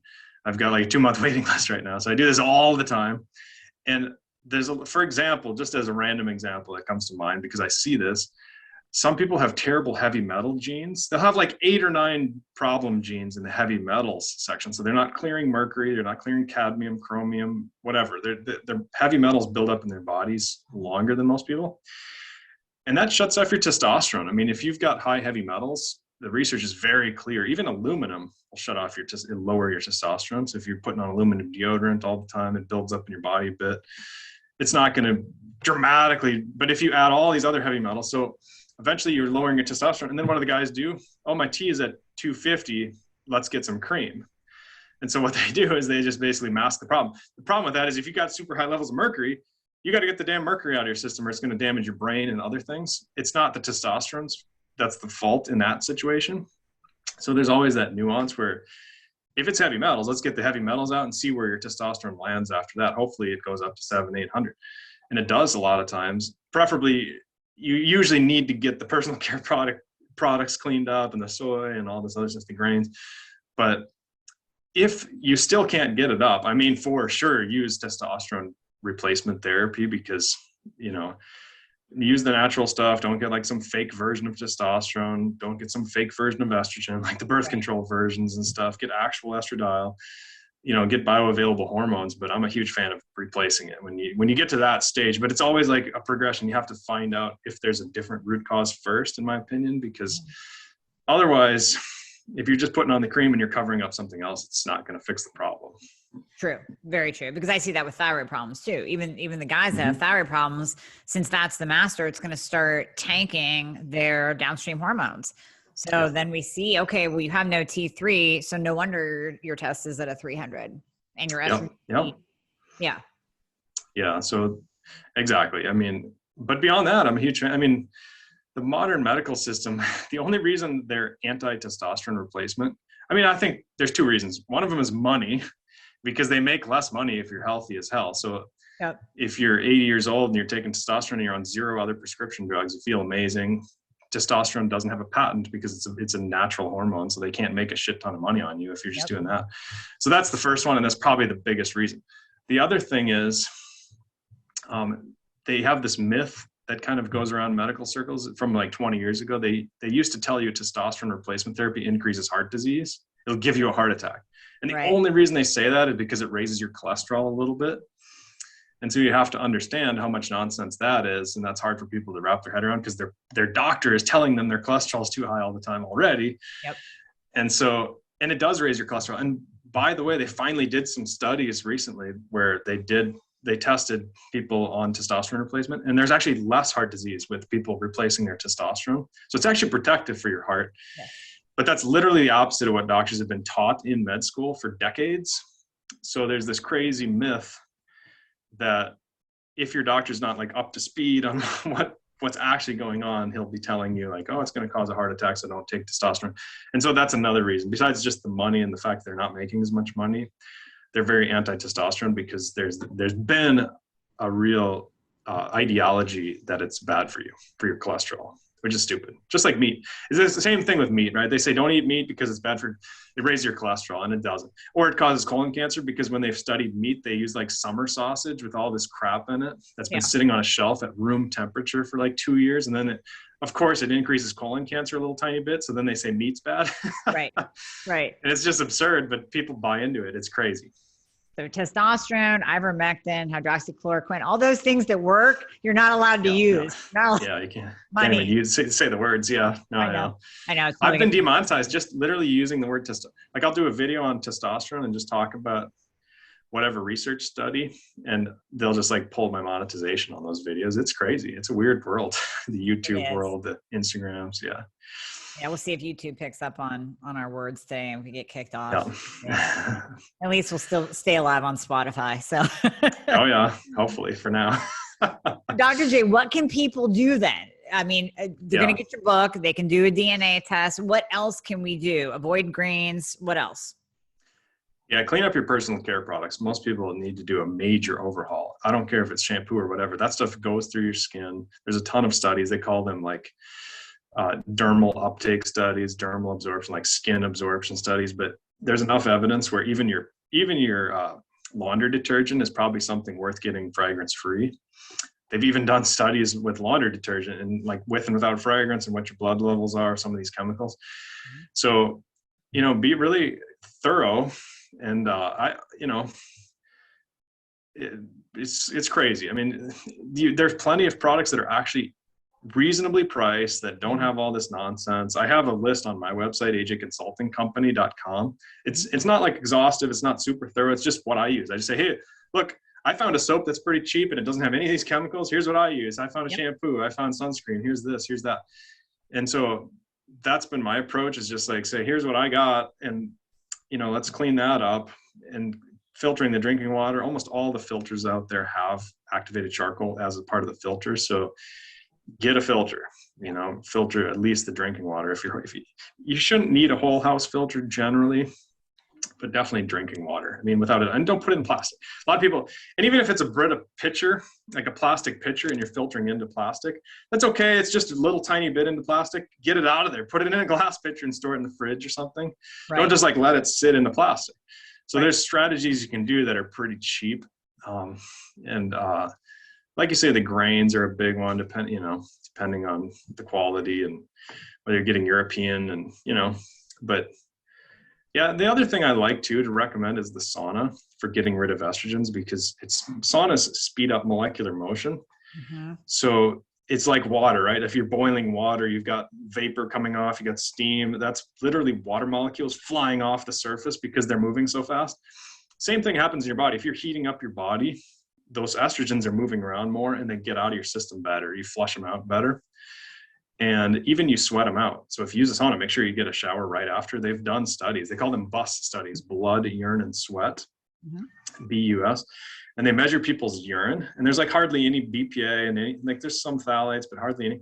I've got like a 2-month waiting list right now. So I do this all the time. And for example, just as a random example that comes to mind, because I see this, some people have terrible heavy metal genes. They'll have like 8 or 9 problem genes in the heavy metals section. So they're not clearing mercury, they're not clearing cadmium, chromium, whatever. Their heavy metals build up in their bodies longer than most people. And that shuts off your testosterone. I mean, if you've got high heavy metals, the research is very clear. Even aluminum will shut off it'll lower your testosterone. So if you're putting on aluminum deodorant all the time, it builds up in your body a bit. It's not going to dramatically, but if you add all these other heavy metals, so eventually you're lowering your testosterone. And then what do the guys do? Oh, my T is at 250. Let's get some cream. And so what they do is they just basically mask the problem. The problem with that is if you got super high levels of mercury, you got to get the damn mercury out of your system or it's going to damage your brain and other things. It's not the testosterone that's the fault in that situation. So there's always that nuance where if it's heavy metals, let's get the heavy metals out and see where your testosterone lands after that. Hopefully it goes up to 700, 800. And it does a lot of times. Preferably, you usually need to get the personal care products cleaned up and the soy and all this other stuff, the grains. But if you still can't get it up, I mean, for sure, use testosterone replacement therapy because, you know, use the natural stuff. Don't get like some fake version of testosterone. Don't get some fake version of estrogen, like the birth control versions and stuff. Get actual estradiol, you know, get bioavailable hormones. But I'm a huge fan of replacing it when you get to that stage. But it's always like a progression. You have to find out if there's a different root cause first, in my opinion, because otherwise, if you're just putting on the cream and you're covering up something else, it's not going to fix the problem. True. Very true. Because I see that with thyroid problems too. Even the guys that have thyroid problems, since that's the master, it's going to start tanking their downstream hormones. So then we see, okay, well, you have no T3. So no wonder your test is at a 300 and your estrogen. Yeah. Yeah. So exactly. I mean, but beyond that, I'm a huge fan. I mean, the modern medical system, the only reason they're anti-testosterone replacement, I mean, I think there's 2 reasons. One of them is money, because they make less money if you're healthy as hell. So if you're 80 years old and you're taking testosterone and you're on 0 other prescription drugs, you feel amazing. Testosterone doesn't have a patent because it's a natural hormone. So they can't make a shit ton of money on you if you're just doing that. So that's the first one. And that's probably the biggest reason. The other thing is they have this myth that kind of goes around medical circles from like 20 years ago. They used to tell you testosterone replacement therapy increases heart disease. It'll give you a heart attack. And the only reason they say that is because it raises your cholesterol a little bit. And so you have to understand how much nonsense that is. And that's hard for people to wrap their head around because their doctor is telling them their cholesterol is too high all the time already. And so, and it does raise your cholesterol. And by the way, they finally did some studies recently where they tested people on testosterone replacement, and there's actually less heart disease with people replacing their testosterone. So it's actually protective for your heart. But that's literally the opposite of what doctors have been taught in med school for decades. So there's this crazy myth that if your doctor's not like up to speed on what's actually going on, he'll be telling you like, oh, it's going to cause a heart attack, so don't take testosterone. And so that's another reason, besides just the money and the fact they're not making as much money. They're very anti-testosterone because there's been a real ideology that it's bad for you, for your cholesterol, which is stupid. Just like meat. It's the same thing with meat, right? They say don't eat meat because it's bad it raises your cholesterol, and it doesn't. Or it causes colon cancer because when they've studied meat, they use like summer sausage with all this crap in it that's been sitting on a shelf at room temperature for like 2 years. And then of course it increases colon cancer a little tiny bit. So then they say meat's bad. Right. And it's just absurd, but people buy into it. It's crazy. So testosterone, ivermectin, hydroxychloroquine, all those things that work, you're not allowed to use. You can't even say the words. Yeah, no, I know. I've been demonetized just literally using the word testosterone. Like I'll do a video on testosterone and just talk about whatever research study, and they'll just like pull my monetization on those videos. It's crazy. It's a weird world. The YouTube world, the Instagrams. Yeah, we'll see if YouTube picks up on our words today and we get kicked off. At least we'll still stay alive on Spotify. So oh yeah, hopefully for now. Dr. J, what can people do then? I mean, they're going to get your book. They can do a DNA test. What else can we do? Avoid greens. What else? Yeah, clean up your personal care products. Most people need to do a major overhaul. I don't care if it's shampoo or whatever. That stuff goes through your skin. There's a ton of studies. They call them like dermal uptake studies, dermal absorption, like skin absorption studies. But there's enough evidence where even your laundry detergent is probably something worth getting fragrance free. They've even done studies with laundry detergent and like with and without fragrance and what your blood levels are, some of these chemicals. So, be really thorough. And it's crazy. I mean, there's plenty of products that are actually reasonably priced that don't have all this nonsense. I have a list on my website, ajconsultingcompany.com. It's not like exhaustive. It's not super thorough. It's just what I use. I just say, hey, look, I found a soap that's pretty cheap and it doesn't have any of these chemicals. Here's what I use. I found a shampoo. I found sunscreen. Here's this, here's that. And so that's been my approach, is just like, say, here's what I got. And, let's clean that up. And filtering the drinking water, almost all the filters out there have activated charcoal as a part of the filter. So get a filter, filter at least the drinking water. If you shouldn't need a whole house filter generally, but definitely drinking water. I mean, without it, and don't put it in plastic. A lot of people, and even if it's a Brita pitcher, like a plastic pitcher, and you're filtering into plastic, that's okay. It's just a little tiny bit into plastic. Get it out of there. Put it in a glass pitcher and store it in the fridge or something. Right. Don't just like let it sit in the plastic. So there's strategies you can do that are pretty cheap. Like you say, the grains are a big one, depending on the quality and whether you're getting European and, but yeah, the other thing I like to recommend is the sauna for getting rid of estrogens, because saunas speed up molecular motion. Mm-hmm. So it's like water, right? If you're boiling water, you've got vapor coming off, you got steam. That's literally water molecules flying off the surface because they're moving so fast. Same thing happens in your body. If you're heating up your body, those estrogens are moving around more and they get out of your system better. You flush them out better. And even you sweat them out. So if you use a sauna, make sure you get a shower right after. They've done studies. They call them BUS studies, blood, urine, and sweat, BUS. And they measure people's urine. And there's like hardly any BPA and like there's some phthalates, but hardly any.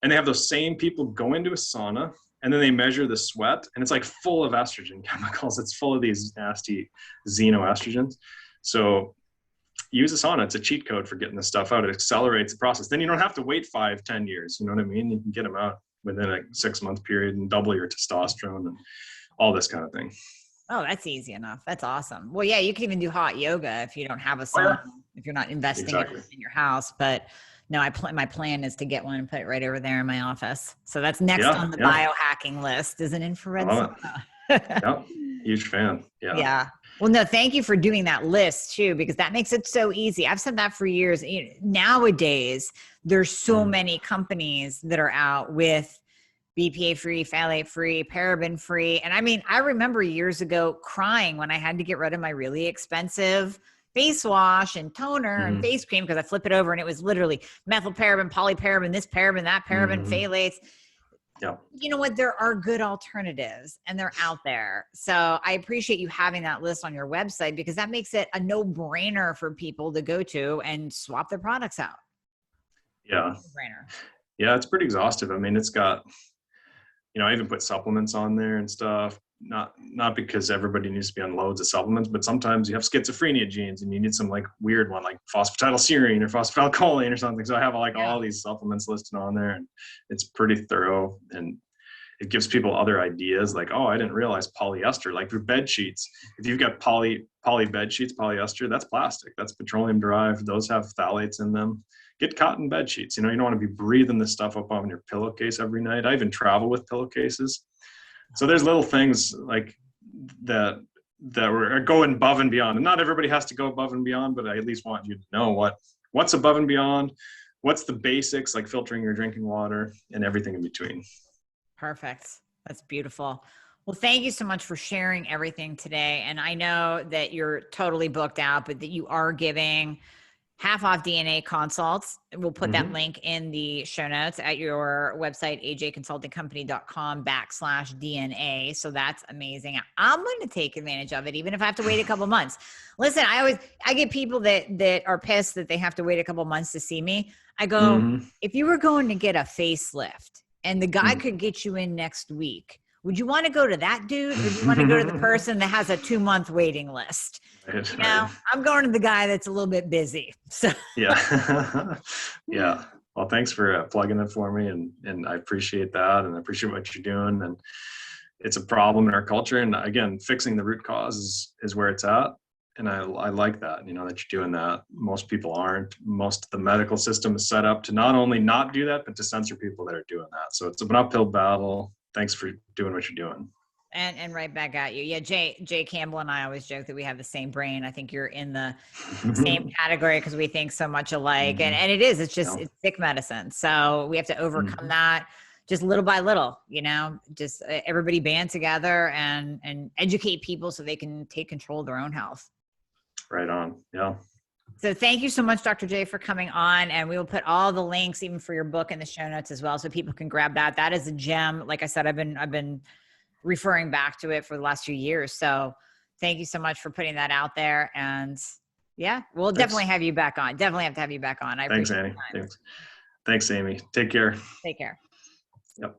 And they have those same people go into a sauna and then they measure the sweat. And it's like full of estrogen chemicals. It's full of these nasty xenoestrogens. So use a sauna. It's a cheat code for getting this stuff out. It accelerates the process. Then you don't have to wait 5-10 years. You know what I mean? You can get them out within a 6-month period and double your testosterone and all this kind of thing. Oh, that's easy enough. That's awesome. Well, yeah, you can even do hot yoga if you don't have a sauna, if you're not investing in your house. But no, my plan is to get one and put it right over there in my office. So that's next on the biohacking list, is an infrared sauna. Yep. Huge fan. Yeah. Yeah. Well, no, thank you for doing that list too, because that makes it so easy. I've said that for years. Nowadays, there's so many companies that are out with BPA free, phthalate free, paraben free. And I mean, I remember years ago crying when I had to get rid of my really expensive face wash and toner and face cream, because I flip it over and it was literally methylparaben, polyparaben, this paraben, that paraben, phthalates. Yeah. You know what? There are good alternatives and they're out there. So I appreciate you having that list on your website, because that makes it a no-brainer for people to go to and swap their products out. Yeah. No-brainer. Yeah. It's pretty exhaustive. I mean, it's got, I even put supplements on there and stuff. Not because everybody needs to be on loads of supplements, but sometimes you have schizophrenia genes and you need some like weird one, like phosphatidylserine or phosphatidylcholine or something. So I have all these supplements listed on there, and it's pretty thorough, and it gives people other ideas. Like, oh, I didn't realize polyester, like your bed sheets. If you've got poly bed sheets, polyester, that's plastic. That's petroleum derived. Those have phthalates in them. Get cotton bed sheets. You don't want to be breathing this stuff up on your pillowcase every night. I even travel with pillowcases. So there's little things like that we're going above and beyond. And not everybody has to go above and beyond, but I at least want you to know what's above and beyond, what's the basics, like filtering your drinking water and everything in between. Perfect. That's beautiful. Well, thank you so much for sharing everything today. And I know that you're totally booked out, but that you are giving half off DNA consults. We'll put that link in the show notes at your website, ajconsultingcompany.com/DNA. So that's amazing. I'm going to take advantage of it, even if I have to wait a couple months. Listen, I get people that are pissed that they have to wait a couple months to see me. I go, if you were going to get a facelift and the guy could get you in next week, would you want to go to that dude, or do you want to go to the person that has a 2-month waiting list? I'm going to the guy that's a little bit busy. So yeah. Yeah. Well, thanks for plugging it for me. And I appreciate that. And I appreciate what you're doing. And it's a problem in our culture. And again, fixing the root cause is where it's at. And I like that, you know, that you're doing that. Most people aren't. Most of the medical system is set up to not only not do that, but to censor people that are doing that. So it's an uphill battle. Thanks for doing what you're doing. And right back at you. Yeah, Jay Campbell and I always joke that we have the same brain. I think you're in the same category because we think so much alike. And it is, it's just, it's sick medicine. So we have to overcome that just little by little, you know, just everybody band together and educate people so they can take control of their own health. Right on. Yeah. So thank you so much, Dr. J, for coming on. And we will put all the links, even for your book, in the show notes as well, so people can grab that. That is a gem. Like I said, I've been referring back to it for the last few years. So thank you so much for putting that out there. And yeah, we'll definitely have you back on. Definitely have to have you back on. Thanks, Annie. Thanks, Amie. Take care. Take care. Yep.